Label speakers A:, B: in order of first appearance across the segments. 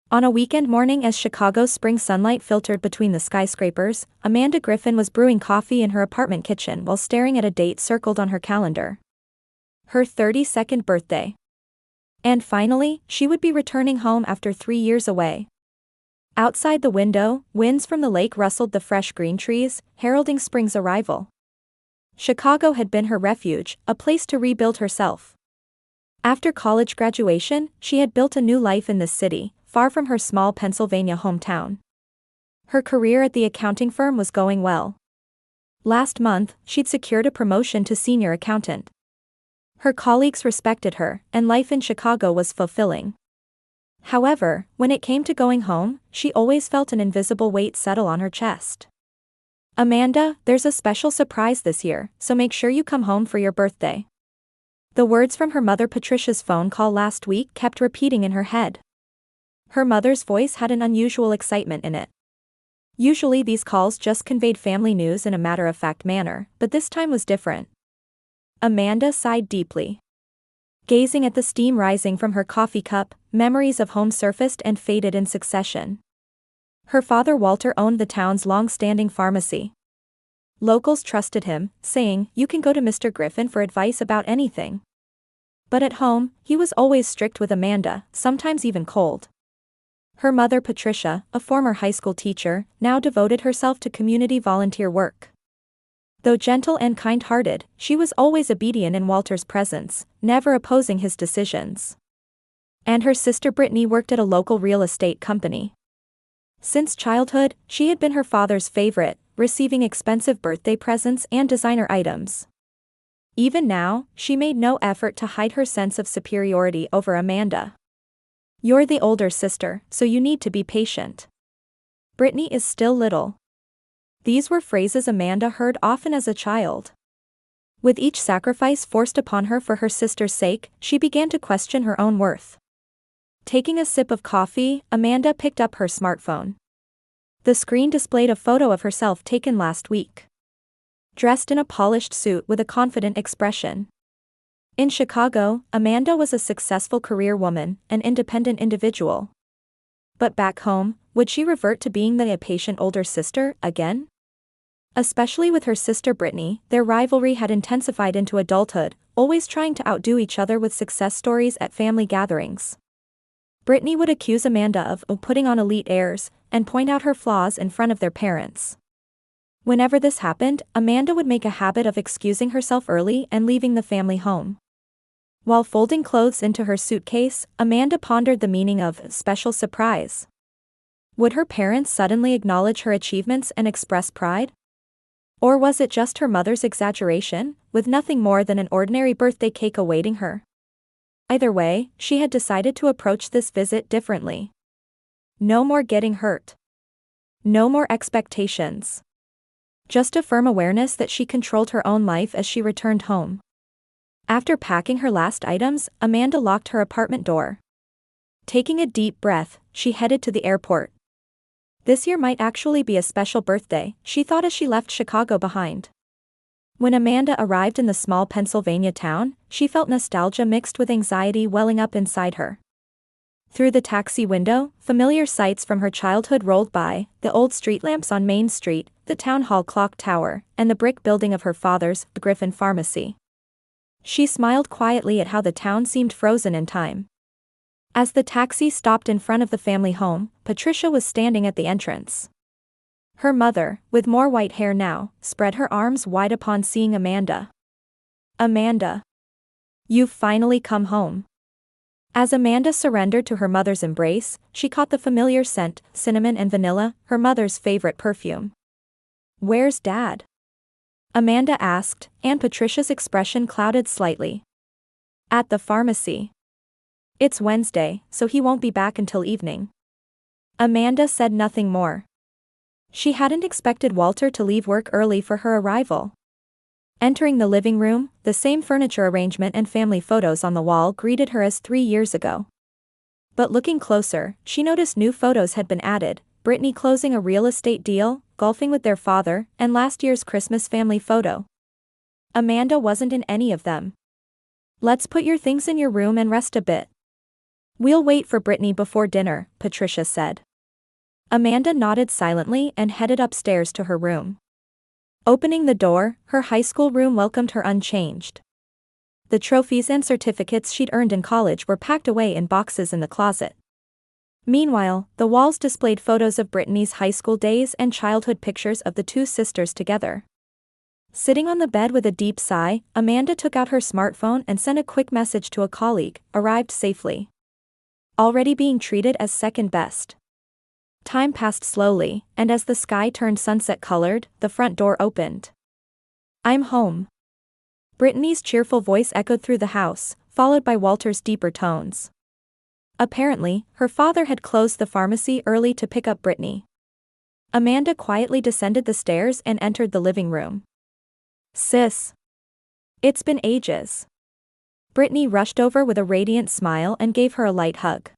A: On a weekend morning as Chicago's spring sunlight filtered between the skyscrapers, Amanda Griffin was brewing coffee in her apartment kitchen while staring at a date circled on her calendar. Her 32nd birthday. And finally, she would be returning home after 3 years away. Outside the window, winds from the lake rustled the fresh green trees, heralding spring's arrival. Chicago had been her refuge, a place to rebuild herself. After college graduation, she had built a new life in this city, far from her small Pennsylvania hometown. Her career at the accounting firm was going well. Last month, she'd secured a promotion to senior accountant. Her colleagues respected her, and life in Chicago was fulfilling. However, when it came to going home, she always felt an invisible weight settle on her chest. "Amanda, there's a special surprise this year, so make sure you come home for your birthday." The words from her mother Patricia's phone call last week kept repeating in her head. Her mother's voice had an unusual excitement in it. Usually these calls just conveyed family news in a matter-of-fact manner, but this time was different. Amanda sighed deeply. Gazing at the steam rising from her coffee cup, memories of home surfaced and faded in succession. Her father Walter owned the town's long-standing pharmacy. Locals trusted him, saying, "You can go to Mr. Griffin for advice about anything." But at home, he was always strict with Amanda, sometimes even cold. Her mother Patricia, a former high school teacher, now devoted herself to community volunteer work. Though gentle and kind-hearted, she was always obedient in Walter's presence, never opposing his decisions. And her sister Brittany worked at a local real estate company. Since childhood, she had been her father's favorite, receiving expensive birthday presents and designer items. Even now, she made no effort to hide her sense of superiority over Amanda. "You're the older sister, so you need to be patient. Brittany is still little." These were phrases Amanda heard often as a child. With each sacrifice forced upon her for her sister's sake, she began to question her own worth. Taking a sip of coffee, Amanda picked up her smartphone. The screen displayed a photo of herself taken last week. Dressed in a polished suit with a confident expression. In Chicago, Amanda was a successful career woman, an independent individual. But back home, would she revert to being the impatient older sister again? Especially with her sister Brittany, their rivalry had intensified into adulthood, always trying to outdo each other with success stories at family gatherings. Brittany would accuse Amanda of putting on elite airs, and point out her flaws in front of their parents. Whenever this happened, Amanda would make a habit of excusing herself early and leaving the family home. While folding clothes into her suitcase, Amanda pondered the meaning of special surprise. Would her parents suddenly acknowledge her achievements and express pride? Or was it just her mother's exaggeration, with nothing more than an ordinary birthday cake awaiting her? Either way, she had decided to approach this visit differently. No more getting hurt. No more expectations. Just a firm awareness that she controlled her own life as she returned home. After packing her last items, Amanda locked her apartment door. Taking a deep breath, she headed to the airport. This year might actually be a special birthday, she thought as she left Chicago behind. When Amanda arrived in the small Pennsylvania town, she felt nostalgia mixed with anxiety welling up inside her. Through the taxi window, familiar sights from her childhood rolled by, the old street lamps on Main Street, the town hall clock tower, and the brick building of her father's, Griffin pharmacy. She smiled quietly at how the town seemed frozen in time. As the taxi stopped in front of the family home, Patricia was standing at the entrance. Her mother, with more white hair now, spread her arms wide upon seeing Amanda. "Amanda. You've finally come home." As Amanda surrendered to her mother's embrace, she caught the familiar scent, cinnamon and vanilla, her mother's favorite perfume. "Where's Dad?" Amanda asked, and Patricia's expression clouded slightly. "At the pharmacy. It's Wednesday, so he won't be back until evening." Amanda said nothing more. She hadn't expected Walter to leave work early for her arrival. Entering the living room, the same furniture arrangement and family photos on the wall greeted her as 3 years ago. But looking closer, she noticed new photos had been added, Brittany closing a real estate deal, golfing with their father, and last year's Christmas family photo. Amanda wasn't in any of them. "Let's put your things in your room and rest a bit." We'll wait for Brittany before dinner, Patricia said. Amanda nodded silently and headed upstairs to her room. Opening the door, her high school room welcomed her unchanged. The trophies and certificates she'd earned in college were packed away in boxes in the closet. Meanwhile, the walls displayed photos of Brittany's high school days and childhood pictures of the two sisters together. Sitting on the bed with a deep sigh, Amanda took out her smartphone and sent a quick message to a colleague, arrived safely. Already being treated as second best. Time passed slowly, and as the sky turned sunset-colored, the front door opened. I'm home. Brittany's cheerful voice echoed through the house, followed by Walter's deeper tones. Apparently, her father had closed the pharmacy early to pick up Brittany. Amanda quietly descended the stairs and entered the living room. Sis. It's been ages. Brittany rushed over with a radiant smile and gave her a light hug.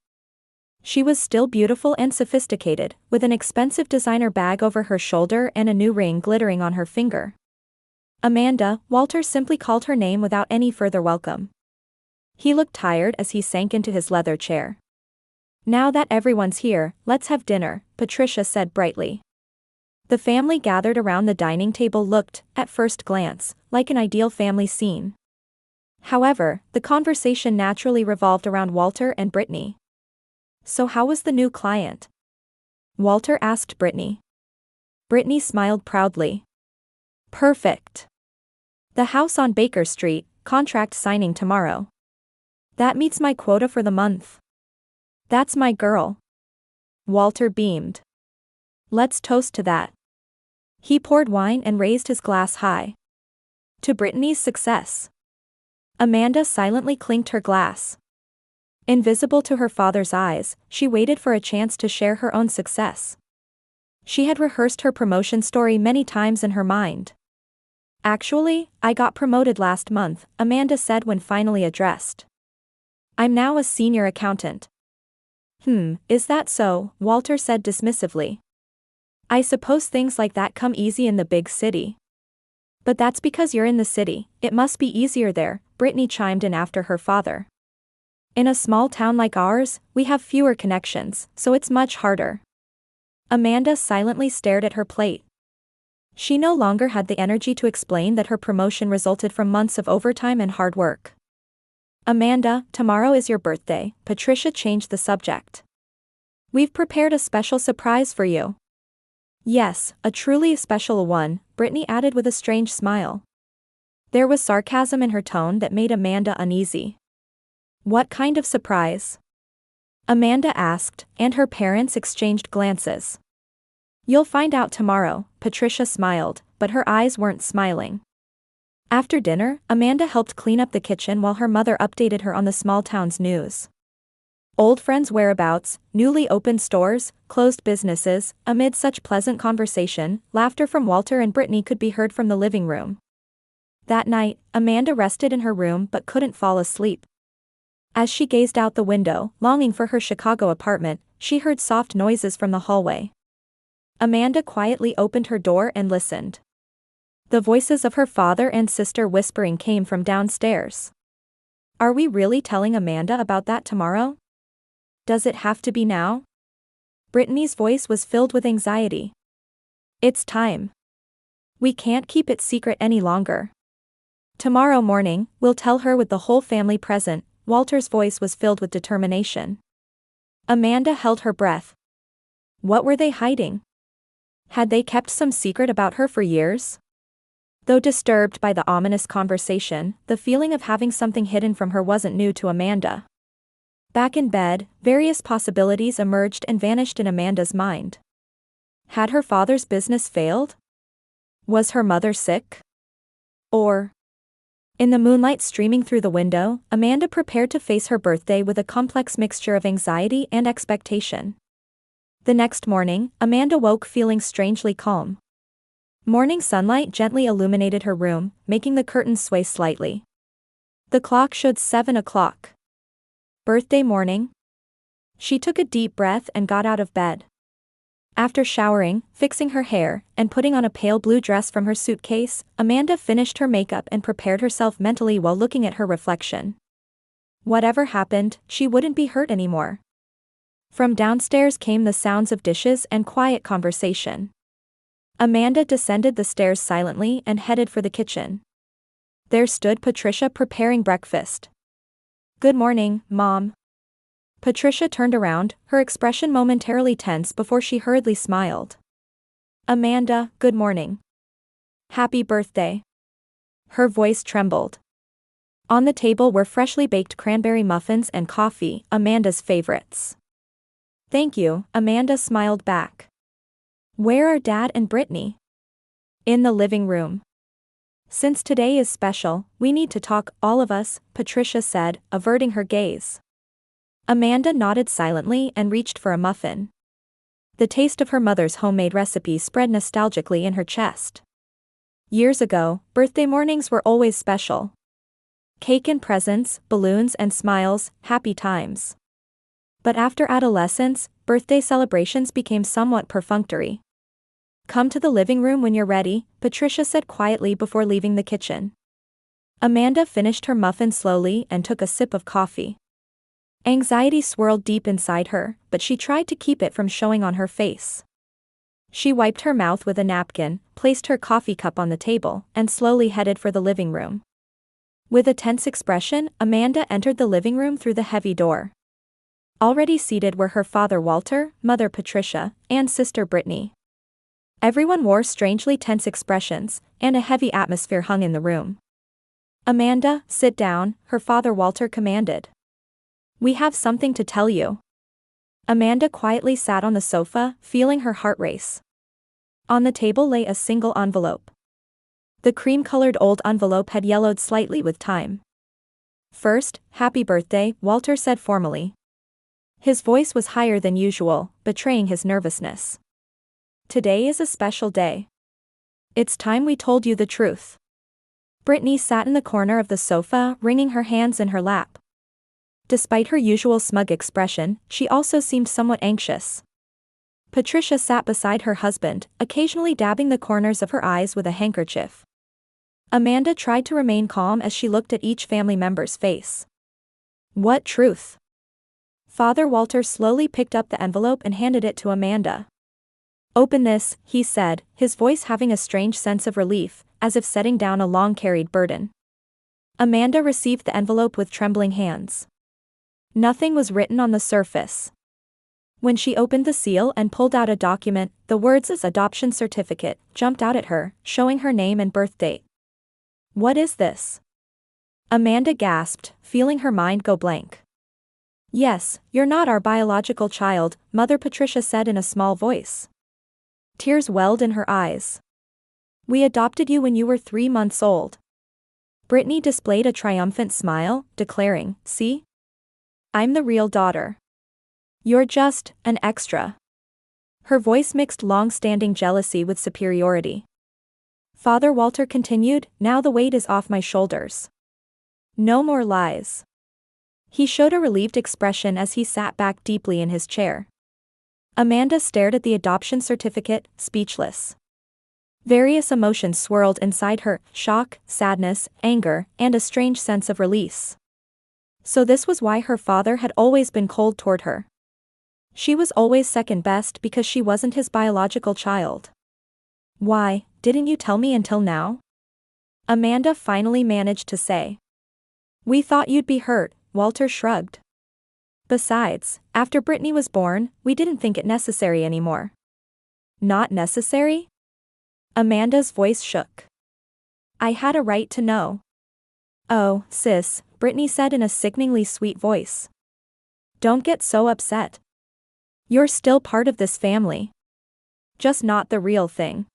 A: She was still beautiful and sophisticated, with an expensive designer bag over her shoulder and a new ring glittering on her finger. Amanda, Walter simply called her name without any further welcome. He looked tired as he sank into his leather chair. Now that everyone's here, let's have dinner, Patricia said brightly. The family gathered around the dining table looked, at first glance, like an ideal family scene. However, the conversation naturally revolved around Walter and Brittany. So how was the new client? Walter asked Brittany. Brittany smiled proudly. Perfect. The house on Baker Street, contract signing tomorrow. That meets my quota for the month. That's my girl. Walter beamed. Let's toast to that. He poured wine and raised his glass high. To Brittany's success. Amanda silently clinked her glass. Invisible to her father's eyes, she waited for a chance to share her own success. She had rehearsed her promotion story many times in her mind. Actually, I got promoted last month, Amanda said when finally addressed. I'm now a senior accountant. Is that so? Walter said dismissively. I suppose things like that come easy in the big city. But that's because you're in the city, it must be easier there, Brittany chimed in after her father. In a small town like ours, we have fewer connections, so it's much harder. Amanda silently stared at her plate. She no longer had the energy to explain that her promotion resulted from months of overtime and hard work. Amanda, tomorrow is your birthday, Patricia changed the subject. We've prepared a special surprise for you. Yes, a truly special one, Brittany added with a strange smile. There was sarcasm in her tone that made Amanda uneasy. What kind of surprise? Amanda asked, and her parents exchanged glances. You'll find out tomorrow, Patricia smiled, but her eyes weren't smiling. After dinner, Amanda helped clean up the kitchen while her mother updated her on the small town's news. Old friends' whereabouts, newly opened stores, closed businesses. Amid such pleasant conversation, laughter from Walter and Brittany could be heard from the living room. That night, Amanda rested in her room but couldn't fall asleep. As she gazed out the window, longing for her Chicago apartment, she heard soft noises from the hallway. Amanda quietly opened her door and listened. The voices of her father and sister whispering came from downstairs. Are we really telling Amanda about that tomorrow? Does it have to be now? Brittany's voice was filled with anxiety. It's time. We can't keep it secret any longer. Tomorrow morning, we'll tell her with the whole family present. Walter's voice was filled with determination. Amanda held her breath. What were they hiding? Had they kept some secret about her for years? Though disturbed by the ominous conversation, the feeling of having something hidden from her wasn't new to Amanda. Back in bed, various possibilities emerged and vanished in Amanda's mind. Had her father's business failed? Was her mother sick? Or... In the moonlight streaming through the window, Amanda prepared to face her birthday with a complex mixture of anxiety and expectation. The next morning, Amanda woke feeling strangely calm. Morning sunlight gently illuminated her room, making the curtains sway slightly. The clock showed 7 o'clock. Birthday morning? She took a deep breath and got out of bed. After showering, fixing her hair, and putting on a pale blue dress from her suitcase, Amanda finished her makeup and prepared herself mentally while looking at her reflection. Whatever happened, she wouldn't be hurt anymore. From downstairs came the sounds of dishes and quiet conversation. Amanda descended the stairs silently and headed for the kitchen. There stood Patricia preparing breakfast. "Good morning, Mom." Patricia turned around, her expression momentarily tense before she hurriedly smiled. "Amanda, good morning. Happy birthday." Her voice trembled. On the table were freshly baked cranberry muffins and coffee, Amanda's favorites. "Thank you," Amanda smiled back. "Where are Dad and Brittany?" "In the living room. Since today is special, we need to talk, all of us," Patricia said, averting her gaze. Amanda nodded silently and reached for a muffin. The taste of her mother's homemade recipe spread nostalgically in her chest. Years ago, birthday mornings were always special. Cake and presents, balloons and smiles, happy times. But after adolescence, birthday celebrations became somewhat perfunctory. "Come to the living room when you're ready," Patricia said quietly before leaving the kitchen. Amanda finished her muffin slowly and took a sip of coffee. Anxiety swirled deep inside her, but she tried to keep it from showing on her face. She wiped her mouth with a napkin, placed her coffee cup on the table, and slowly headed for the living room. With a tense expression, Amanda entered the living room through the heavy door. Already seated were her father Walter, mother Patricia, and sister Brittany. Everyone wore strangely tense expressions, and a heavy atmosphere hung in the room. "Amanda, sit down," her father Walter commanded. "We have something to tell you." Amanda quietly sat on the sofa, feeling her heart race. On the table lay a single envelope. The cream-colored old envelope had yellowed slightly with time. "First, happy birthday," Walter said formally. His voice was higher than usual, betraying his nervousness. "Today is a special day. It's time we told you the truth." Brittany sat in the corner of the sofa, wringing her hands in her lap. Despite her usual smug expression, she also seemed somewhat anxious. Patricia sat beside her husband, occasionally dabbing the corners of her eyes with a handkerchief. Amanda tried to remain calm as she looked at each family member's face. "What truth?" Father Walter slowly picked up the envelope and handed it to Amanda. "Open this," he said, his voice having a strange sense of relief, as if setting down a long-carried burden. Amanda received the envelope with trembling hands. Nothing was written on the surface. When she opened the seal and pulled out a document, the words "adoption certificate" jumped out at her, showing her name and birth date. "What is this?" Amanda gasped, feeling her mind go blank. "Yes, you're not our biological child," Mother Patricia said in a small voice. Tears welled in her eyes. "We adopted you when you were 3 months old." Brittany displayed a triumphant smile, declaring, "See? I'm the real daughter. You're just an extra." Her voice mixed long-standing jealousy with superiority. Father Walter continued, "Now the weight is off my shoulders. No more lies." He showed a relieved expression as he sat back deeply in his chair. Amanda stared at the adoption certificate, speechless. Various emotions swirled inside her: shock, sadness, anger, and a strange sense of release. So this was why her father had always been cold toward her. She was always second best because she wasn't his biological child. "Why didn't you tell me until now?" Amanda finally managed to say. "We thought you'd be hurt," Walter shrugged. "Besides, after Brittany was born, we didn't think it necessary anymore." "Not necessary?" Amanda's voice shook. "I had a right to know." "Oh, sis," Brittany said in a sickeningly sweet voice. "Don't get so upset. You're still part of this family. Just not the real thing."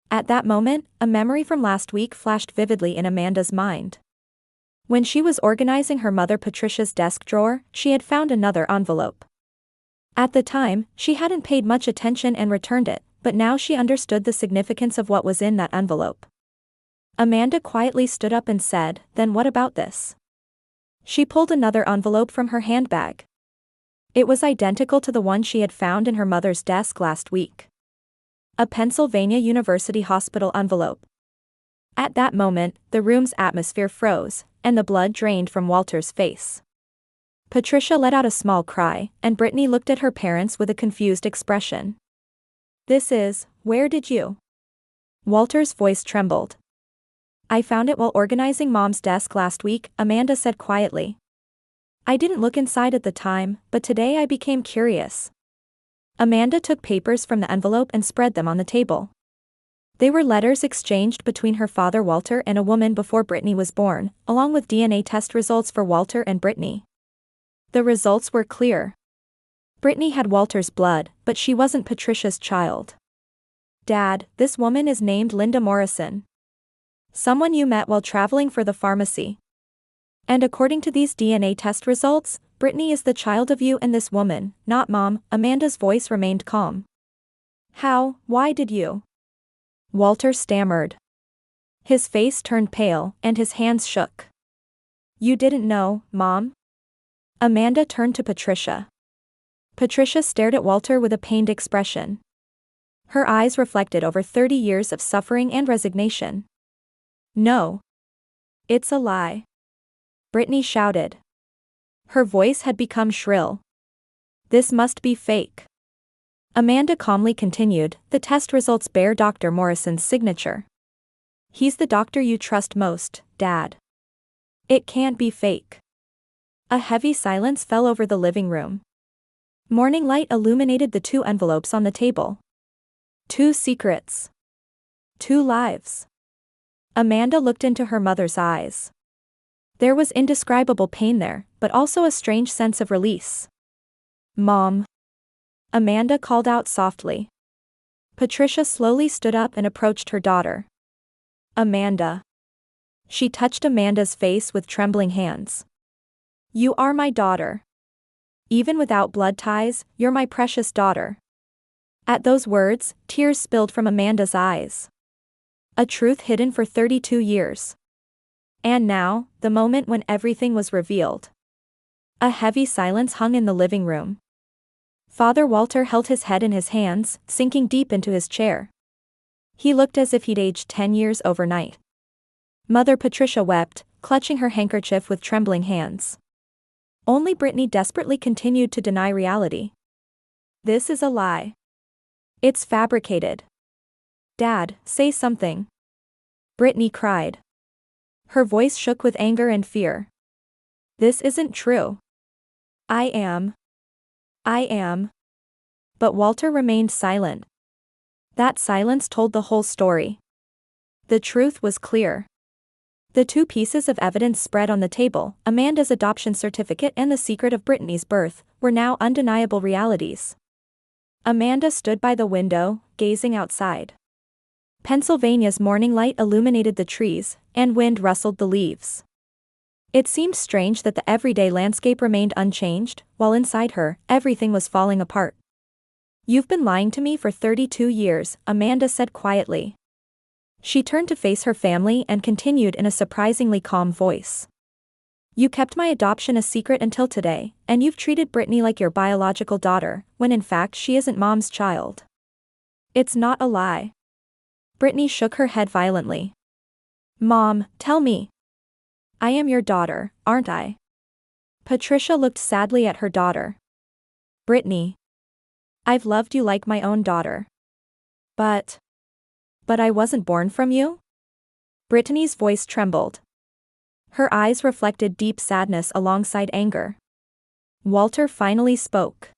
A: At that moment, a memory from last week flashed vividly in Amanda's mind. When she was organizing her mother Patricia's desk drawer, she had found another envelope. At the time, she hadn't paid much attention and returned it, but now she understood the significance of what was in that envelope. Amanda quietly stood up and said, "Then what about this?" She pulled another envelope from her handbag. It was identical to the one she had found in her mother's desk last week. A Pennsylvania University Hospital envelope. At that moment, the room's atmosphere froze, and the blood drained from Walter's face. Patricia let out a small cry, and Brittany looked at her parents with a confused expression. Where did you? Walter's voice trembled. I found it while organizing Mom's desk last week, Amanda said quietly. I didn't look inside at the time, but today I became curious. Amanda took papers from the envelope and spread them on the table. They were letters exchanged between her father Walter and a woman before Brittany was born, along with DNA test results for Walter and Brittany. The results were clear. Brittany had Walter's blood, but she wasn't Patricia's child. Dad, this woman is named Linda Morrison. Someone you met while traveling for the pharmacy. And according to these DNA test results, Brittany is the child of you and this woman, not Mom. Amanda's voice remained calm. How? Why did you? Walter stammered. His face turned pale, and his hands shook. You didn't know, Mom? Amanda turned to Patricia. Patricia stared at Walter with a pained expression. Her eyes reflected over 30 years of suffering and resignation. No. It's a lie. Brittany shouted. Her voice had become shrill. This must be fake. Amanda calmly continued, the test results bear Dr. Morrison's signature. He's the doctor you trust most, Dad. It can't be fake. A heavy silence fell over the living room. Morning light illuminated the 2 envelopes on the table. 2 secrets. 2 lives. Amanda looked into her mother's eyes. There was indescribable pain there, but also a strange sense of release. Mom. Amanda called out softly. Patricia slowly stood up and approached her daughter. Amanda. She touched Amanda's face with trembling hands. You are my daughter. Even without blood ties, you're my precious daughter. At those words, tears spilled from Amanda's eyes. A truth hidden for 32 years. And now, the moment when everything was revealed. A heavy silence hung in the living room. Father Walter held his head in his hands, sinking deep into his chair. He looked as if he'd aged 10 years overnight. Mother Patricia wept, clutching her handkerchief with trembling hands. Only Brittany desperately continued to deny reality. This is a lie. It's fabricated. Dad, say something. Brittany cried. Her voice shook with anger and fear. This isn't true. I am. But Walter remained silent. That silence told the whole story. The truth was clear. The 2 pieces of evidence spread on the table, Amanda's adoption certificate and the secret of Brittany's birth, were now undeniable realities. Amanda stood by the window, gazing outside. Pennsylvania's morning light illuminated the trees, and wind rustled the leaves. It seemed strange that the everyday landscape remained unchanged, while inside her, everything was falling apart. You've been lying to me for 32 years, Amanda said quietly. She turned to face her family and continued in a surprisingly calm voice. You kept my adoption a secret until today, and you've treated Brittany like your biological daughter, when in fact she isn't Mom's child. It's not a lie. Brittany shook her head violently. Mom, tell me. I am your daughter, aren't I? Patricia looked sadly at her daughter. Brittany. I've loved you like my own daughter. But I wasn't born from you? Brittany's voice trembled. Her eyes reflected deep sadness alongside anger. Walter finally spoke.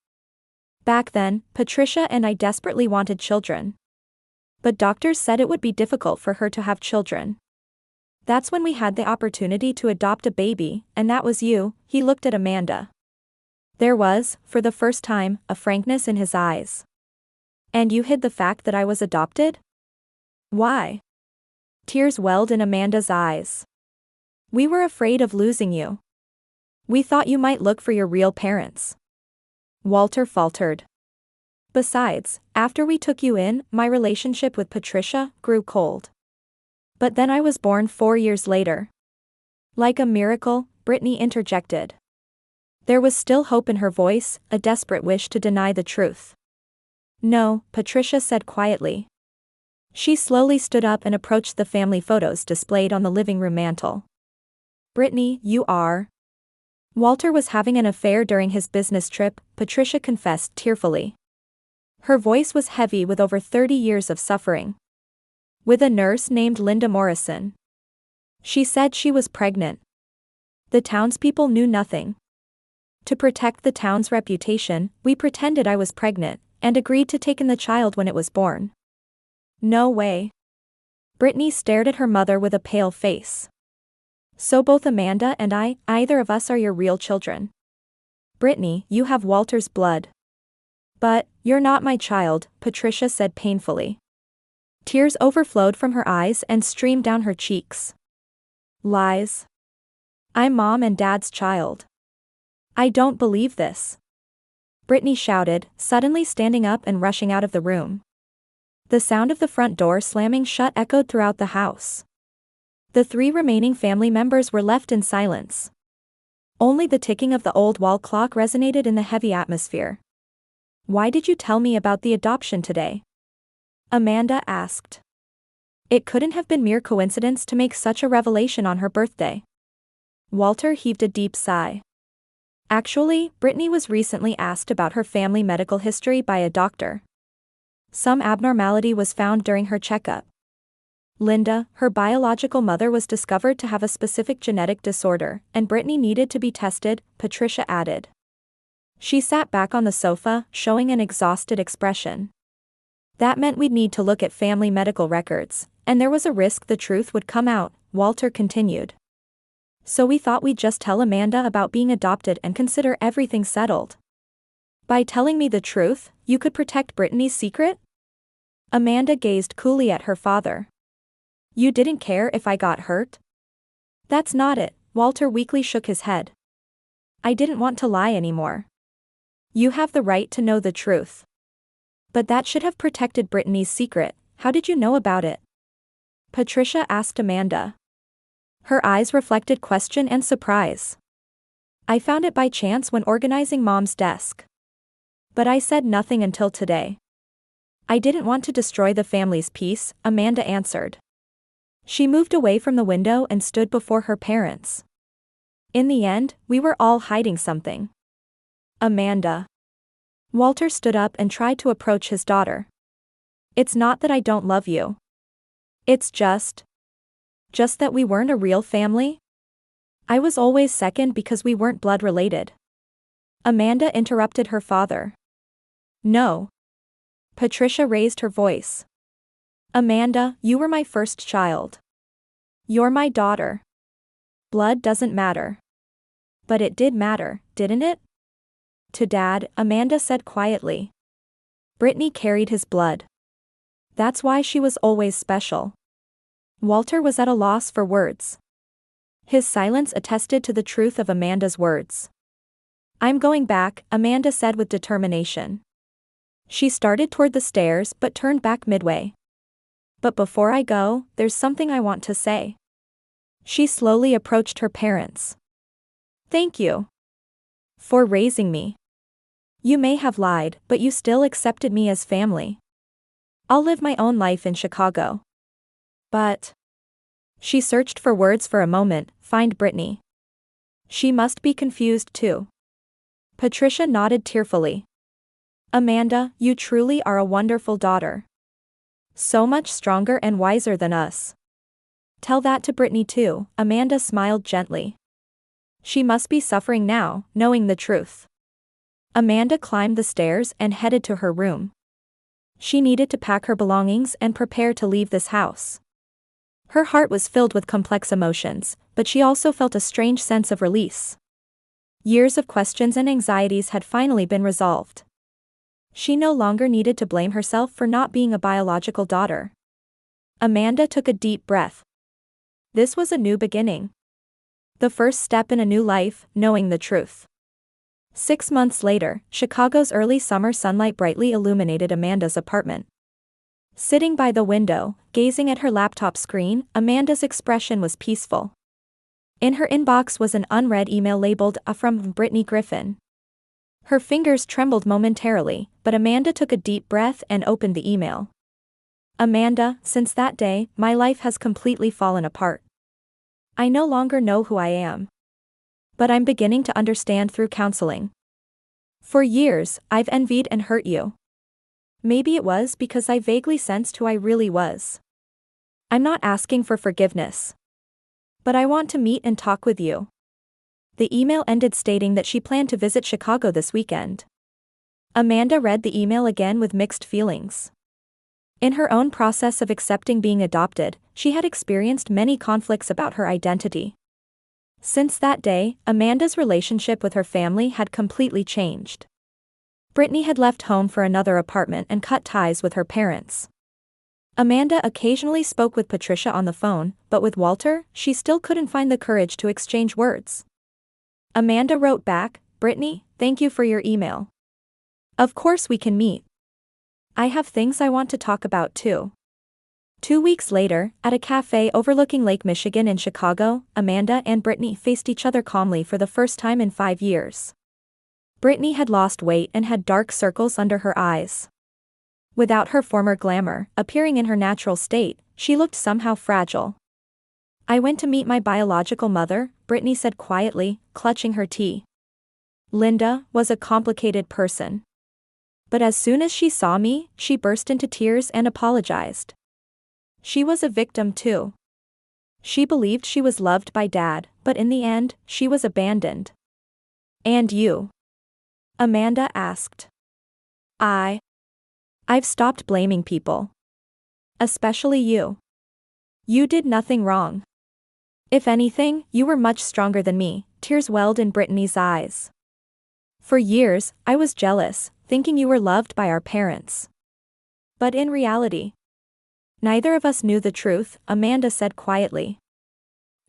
A: Back then, Patricia and I desperately wanted children. But doctors said it would be difficult for her to have children. That's when we had the opportunity to adopt a baby, and that was you. He looked at Amanda. There was, for the first time, a frankness in his eyes. And you hid the fact that I was adopted? Why? Tears welled in Amanda's eyes. We were afraid of losing you. We thought you might look for your real parents. Walter faltered. Besides, after we took you in, my relationship with Patricia grew cold. But then I was born 4 years later. Like a miracle, Brittany interjected. There was still hope in her voice, a desperate wish to deny the truth. No, Patricia said quietly. She slowly stood up and approached the family photos displayed on the living room mantel. Brittany, you are Walter was having an affair during his business trip, Patricia confessed tearfully. Her voice was heavy with over 30 years of suffering. With a nurse named Linda Morrison. She said she was pregnant. The townspeople knew nothing. To protect the town's reputation, we pretended I was pregnant, and agreed to take in the child when it was born. No way. Brittany stared at her mother with a pale face. So both Amanda and I, either of us are your real children. Brittany, you have Walter's blood. But, you're not my child, Patricia said painfully. Tears overflowed from her eyes and streamed down her cheeks. Lies. I'm Mom and Dad's child. I don't believe this. Brittany shouted, suddenly standing up and rushing out of the room. The sound of the front door slamming shut echoed throughout the house. The 3 remaining family members were left in silence. Only the ticking of the old wall clock resonated in the heavy atmosphere. Why did you tell me about the adoption today? Amanda asked. It couldn't have been mere coincidence to make such a revelation on her birthday. Walter heaved a deep sigh. Actually, Brittany was recently asked about her family medical history by a doctor. Some abnormality was found during her checkup. Linda, her biological mother, was discovered to have a specific genetic disorder, and Brittany needed to be tested, Patricia added. She sat back on the sofa, showing an exhausted expression. That meant we'd need to look at family medical records, and there was a risk the truth would come out, Walter continued. So we thought we'd just tell Amanda about being adopted and consider everything settled. By telling me the truth, you could protect Brittany's secret? Amanda gazed coolly at her father. You didn't care if I got hurt? That's not it, Walter weakly shook his head. I didn't want to lie anymore. You have the right to know the truth. But that should have protected Brittany's secret. How did you know about it? Patricia asked Amanda. Her eyes reflected question and surprise. I found it by chance when organizing Mom's desk. But I said nothing until today. I didn't want to destroy the family's peace, Amanda answered. She moved away from the window and stood before her parents. In the end, we were all hiding something. Amanda. Walter stood up and tried to approach his daughter. It's not that I don't love you. It's just that we weren't a real family? I was always second because we weren't blood related. Amanda interrupted her father. No. Patricia raised her voice. Amanda, you were my first child. You're my daughter. Blood doesn't matter. But it did matter, didn't it? To Dad, Amanda said quietly. Brittany carried his blood. That's why she was always special. Walter was at a loss for words. His silence attested to the truth of Amanda's words. I'm going back, Amanda said with determination. She started toward the stairs but turned back midway. But before I go, there's something I want to say. She slowly approached her parents. Thank you for raising me. You may have lied, but you still accepted me as family. I'll live my own life in Chicago. But she searched for words for a moment, find Brittany. She must be confused too. Patricia nodded tearfully. Amanda, you truly are a wonderful daughter. So much stronger and wiser than us. Tell that to Brittany too, Amanda smiled gently. She must be suffering now, knowing the truth. Amanda climbed the stairs and headed to her room. She needed to pack her belongings and prepare to leave this house. Her heart was filled with complex emotions, but she also felt a strange sense of release. Years of questions and anxieties had finally been resolved. She no longer needed to blame herself for not being a biological daughter. Amanda took a deep breath. This was a new beginning. The first step in a new life, knowing the truth. 6 months later, Chicago's early summer sunlight brightly illuminated Amanda's apartment. Sitting by the window, gazing at her laptop screen, Amanda's expression was peaceful. In her inbox was an unread email labeled from Brittany Griffin. Her fingers trembled momentarily, but Amanda took a deep breath and opened the email. Amanda, since that day, my life has completely fallen apart. I no longer know who I am. But I'm beginning to understand through counseling. For years, I've envied and hurt you. Maybe it was because I vaguely sensed who I really was. I'm not asking for forgiveness. But I want to meet and talk with you. The email ended stating that she planned to visit Chicago this weekend. Amanda read the email again with mixed feelings. In her own process of accepting being adopted, she had experienced many conflicts about her identity. Since that day, Amanda's relationship with her family had completely changed. Brittany had left home for another apartment and cut ties with her parents. Amanda occasionally spoke with Patricia on the phone, but with Walter, she still couldn't find the courage to exchange words. Amanda wrote back, "Brittany, thank you for your email. Of course we can meet. I have things I want to talk about too." 2 weeks later, at a cafe overlooking Lake Michigan in Chicago, Amanda and Brittany faced each other calmly for the first time in 5 years. Brittany had lost weight and had dark circles under her eyes. Without her former glamour, appearing in her natural state, she looked somehow fragile. "I went to meet my biological mother," Brittany said quietly, clutching her tea. "Linda was a complicated person. But as soon as she saw me, she burst into tears and apologized. She was a victim too. She believed she was loved by Dad, but in the end, she was abandoned." "And you?" Amanda asked. I've stopped blaming people. Especially you. You did nothing wrong. If anything, you were much stronger than me," tears welled in Brittany's eyes. "For years, I was jealous, thinking you were loved by our parents. But in reality, neither of us knew the truth," Amanda said quietly.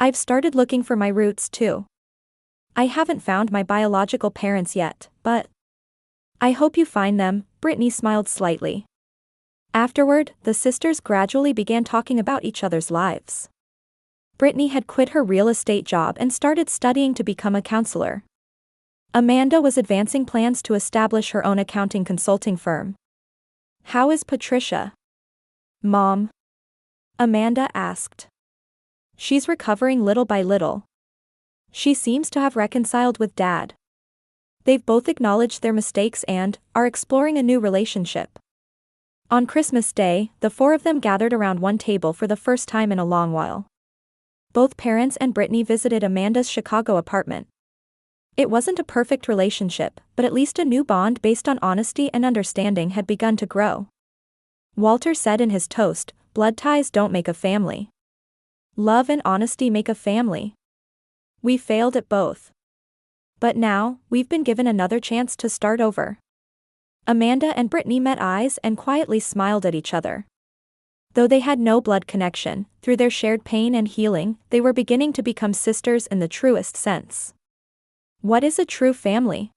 A: "I've started looking for my roots too. I haven't found my biological parents yet, but I hope you find them," Brittany smiled slightly. Afterward, the sisters gradually began talking about each other's lives. Brittany had quit her real estate job and started studying to become a counselor. Amanda was advancing plans to establish her own accounting consulting firm. "How is Patricia, Mom?" Amanda asked. "She's recovering little by little. She seems to have reconciled with Dad. They've both acknowledged their mistakes and are exploring a new relationship." On Christmas Day, the four of them gathered around one table for the first time in a long while. Both parents and Brittany visited Amanda's Chicago apartment. It wasn't a perfect relationship, but at least a new bond based on honesty and understanding had begun to grow. Walter said in his toast, "Blood ties don't make a family. Love and honesty make a family. We failed at both. But now, we've been given another chance to start over." Amanda and Brittany met eyes and quietly smiled at each other. Though they had no blood connection, through their shared pain and healing, they were beginning to become sisters in the truest sense. What is a true family?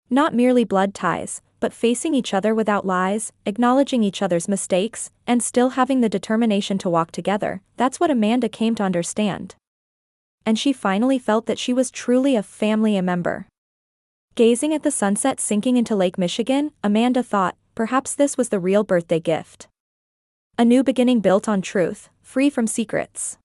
A: Not merely blood ties, but facing each other without lies, acknowledging each other's mistakes, and still having the determination to walk together. That's what Amanda came to understand. And she finally felt that she was truly a family member. Gazing at the sunset sinking into Lake Michigan, Amanda thought, perhaps this was the real birthday gift. A new beginning built on truth, free from secrets.